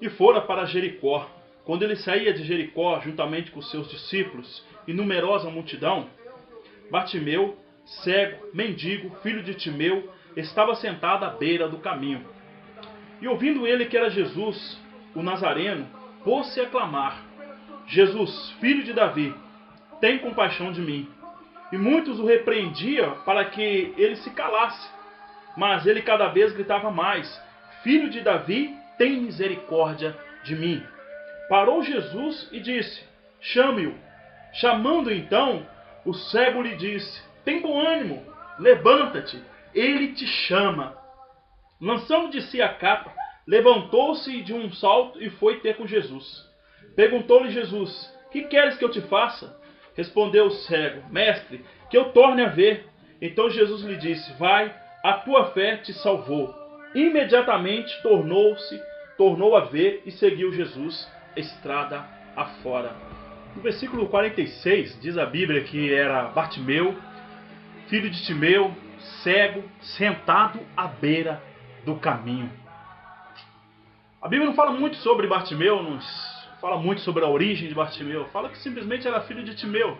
E fora para Jericó. Quando ele saía de Jericó, juntamente com seus discípulos e numerosa multidão, Bartimeu, cego, mendigo, filho de Timeu, estava sentado à beira do caminho. E ouvindo ele que era Jesus, o Nazareno, pôs-se a clamar: Jesus, filho de Davi, tem compaixão de mim. E muitos o repreendiam para que ele se calasse. Mas ele cada vez gritava mais: Filho de Davi, tem misericórdia de mim. Parou Jesus e disse: Chame-o. Chamando então, o cego lhe disse: Tem bom ânimo, levanta-te, ele te chama. Lançando de si a capa, levantou-se de um salto e foi ter com Jesus. Perguntou-lhe Jesus: Que queres que eu te faça? Respondeu o cego: Mestre, que eu torne a ver. Então Jesus lhe disse: Vai, a tua fé te salvou. Imediatamente tornou a ver e seguiu Jesus estrada afora. No versículo 46 diz a Bíblia que era Bartimeu, filho de Timeu, cego, sentado à beira do caminho. A Bíblia não fala muito sobre Bartimeu, não fala muito sobre a origem de Bartimeu. Fala que simplesmente era filho de Timeu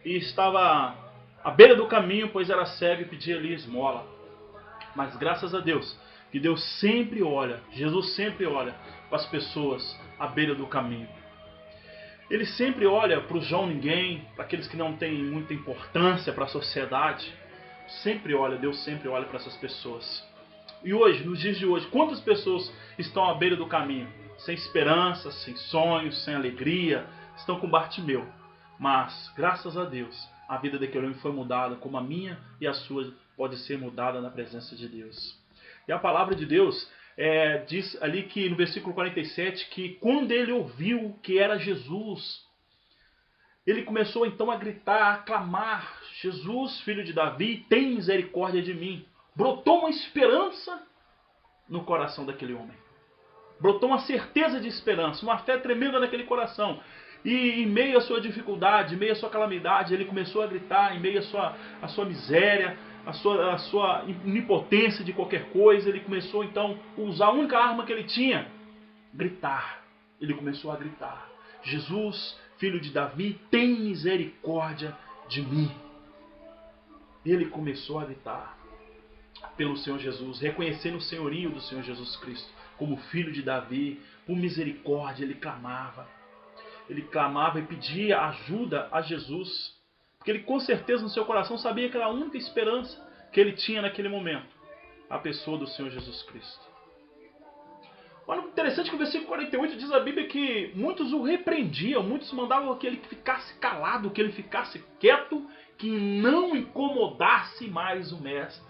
e estava à beira do caminho, pois era cego e pedia ali esmola. Mas graças a Deus, que Deus sempre olha, Jesus sempre olha para as pessoas à beira do caminho. Ele sempre olha para o João Ninguém, para aqueles que não têm muita importância para a sociedade. Sempre olha, Deus sempre olha para essas pessoas. E hoje, nos dias de hoje, quantas pessoas estão à beira do caminho? Sem esperança, sem sonhos, sem alegria, estão com Bartimeu. Mas, graças a Deus, a vida daquele homem foi mudada, como a minha e a sua pode ser mudada na presença de Deus. E a palavra de Deus diz ali que no versículo 47 que quando ele ouviu que era Jesus, ele começou então a gritar, a clamar: Jesus, filho de Davi, tem misericórdia de mim. Brotou uma esperança no coração daquele homem. Brotou uma certeza de esperança, uma fé tremenda naquele coração. E em meio à sua dificuldade, em meio à sua calamidade, ele começou a gritar, em meio à sua miséria, à sua impotência de qualquer coisa, ele começou então a usar a única arma que ele tinha: gritar. Ele começou a gritar: Jesus, filho de Davi, tem misericórdia de mim. Ele começou a gritar pelo Senhor Jesus, reconhecendo o senhorio do Senhor Jesus Cristo como filho de Davi. Por misericórdia ele clamava e pedia ajuda a Jesus, porque ele com certeza no seu coração sabia que era a única esperança que ele tinha naquele momento, a pessoa do Senhor Jesus Cristo. Olha, interessante que o versículo 48 diz a Bíblia que muitos o repreendiam, muitos mandavam que ele ficasse calado, que ele ficasse quieto, que não incomodasse mais o mestre.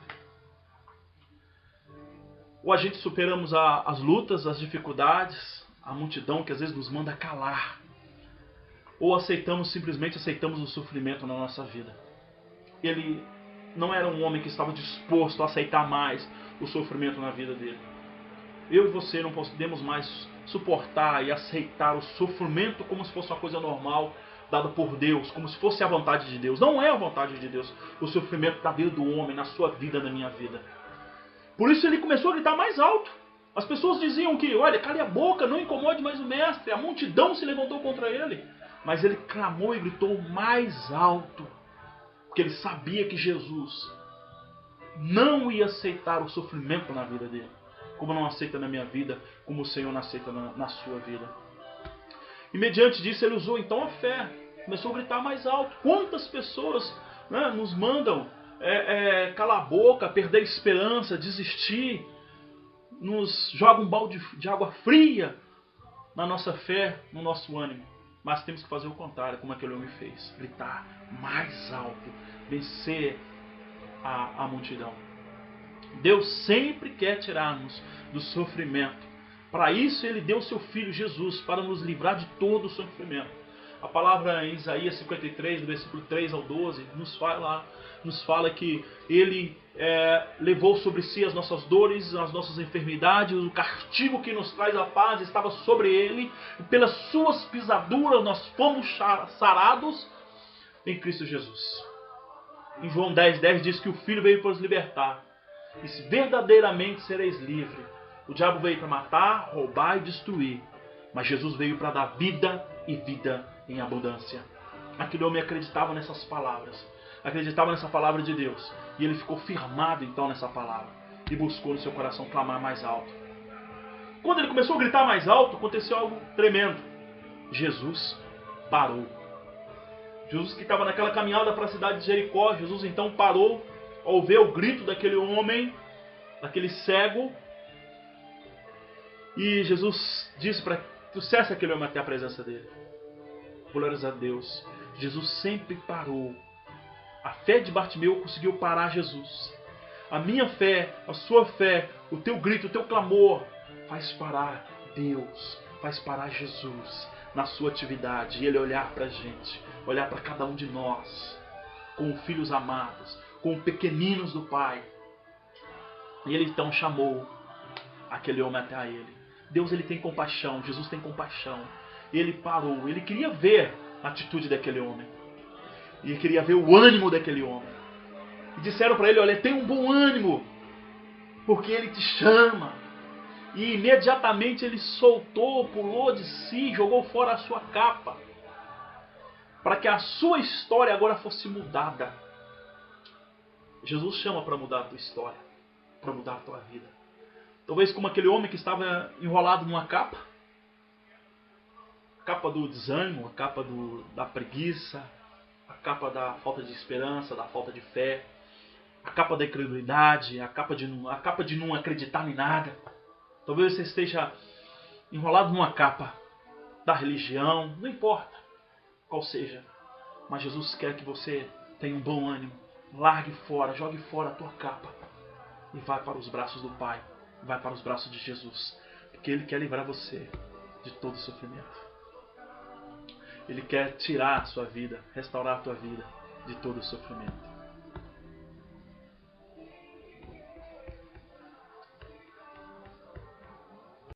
Ou a gente superamos as lutas, as dificuldades, a multidão que às vezes nos manda calar. Ou simplesmente aceitamos o sofrimento na nossa vida. Ele não era um homem que estava disposto a aceitar mais o sofrimento na vida dele. Eu e você não podemos mais suportar e aceitar o sofrimento como se fosse uma coisa normal, dada por Deus, como se fosse a vontade de Deus. Não é a vontade de Deus o sofrimento da vida do homem, na sua vida, na minha vida. Por isso ele começou a gritar mais alto. As pessoas diziam que, olha, cale a boca, não incomode mais o mestre. A multidão se levantou contra ele. Mas ele clamou e gritou mais alto, porque ele sabia que Jesus não ia aceitar o sofrimento na vida dele, como não aceita na minha vida, como o Senhor não aceita na sua vida. E mediante disso ele usou então a fé. Começou a gritar mais alto. Quantas pessoas nos mandam calar a boca, perder a esperança, desistir, nos jogam um balde de água fria na nossa fé, no nosso ânimo. Mas temos que fazer o contrário, como aquele homem fez: gritar mais alto, vencer a multidão. Deus sempre quer tirar-nos do sofrimento. Para isso ele deu seu Filho Jesus, para nos livrar de todo o sofrimento. A palavra em Isaías 53, do versículo 3 ao 12, nos fala que ele levou sobre si as nossas dores, as nossas enfermidades, o castigo que nos traz a paz estava sobre ele, e pelas suas pisaduras nós fomos sarados em Cristo Jesus. Em João 10:10 diz que o Filho veio para nos libertar, e se verdadeiramente sereis livres. O diabo veio para matar, roubar e destruir. Mas Jesus veio para dar vida e vida em abundância. Aquele homem acreditava nessas palavras. Acreditava nessa palavra de Deus. E ele ficou firmado então nessa palavra. E buscou no seu coração clamar mais alto. Quando ele começou a gritar mais alto, aconteceu algo tremendo. Jesus parou. Jesus que estava naquela caminhada para a cidade de Jericó. Jesus então parou ao ver o grito daquele homem, daquele cego. E Jesus disse para que trouxesse aquele homem até a presença dele. Glórias a Deus. Jesus sempre parou. A fé de Bartimeu conseguiu parar Jesus. A minha fé, a sua fé, o teu grito, o teu clamor faz parar Deus, faz parar Jesus na sua atividade. E Ele olhar para a gente, olhar para cada um de nós, como filhos amados, como pequeninos do Pai. E Ele então chamou aquele homem até a Ele. Deus ele tem compaixão, Jesus tem compaixão. Ele parou, ele queria ver a atitude daquele homem. E ele queria ver o ânimo daquele homem. E disseram para ele, olha, tem um bom ânimo, porque ele te chama. E imediatamente ele soltou, pulou de si, jogou fora a sua capa, para que a sua história agora fosse mudada. Jesus chama para mudar a tua história, para mudar a tua vida. Talvez como aquele homem que estava enrolado numa capa. A capa do desânimo, a capa da preguiça, a capa da falta de esperança, da falta de fé, a capa da incredulidade, a capa de não acreditar em nada. Talvez você esteja enrolado numa capa da religião, não importa qual seja. Mas Jesus quer que você tenha um bom ânimo. Largue fora, jogue fora a tua capa e vá para os braços do Pai. Vai para os braços de Jesus, porque Ele quer livrar você de todo sofrimento. Ele quer tirar a sua vida, restaurar a tua vida de todo sofrimento.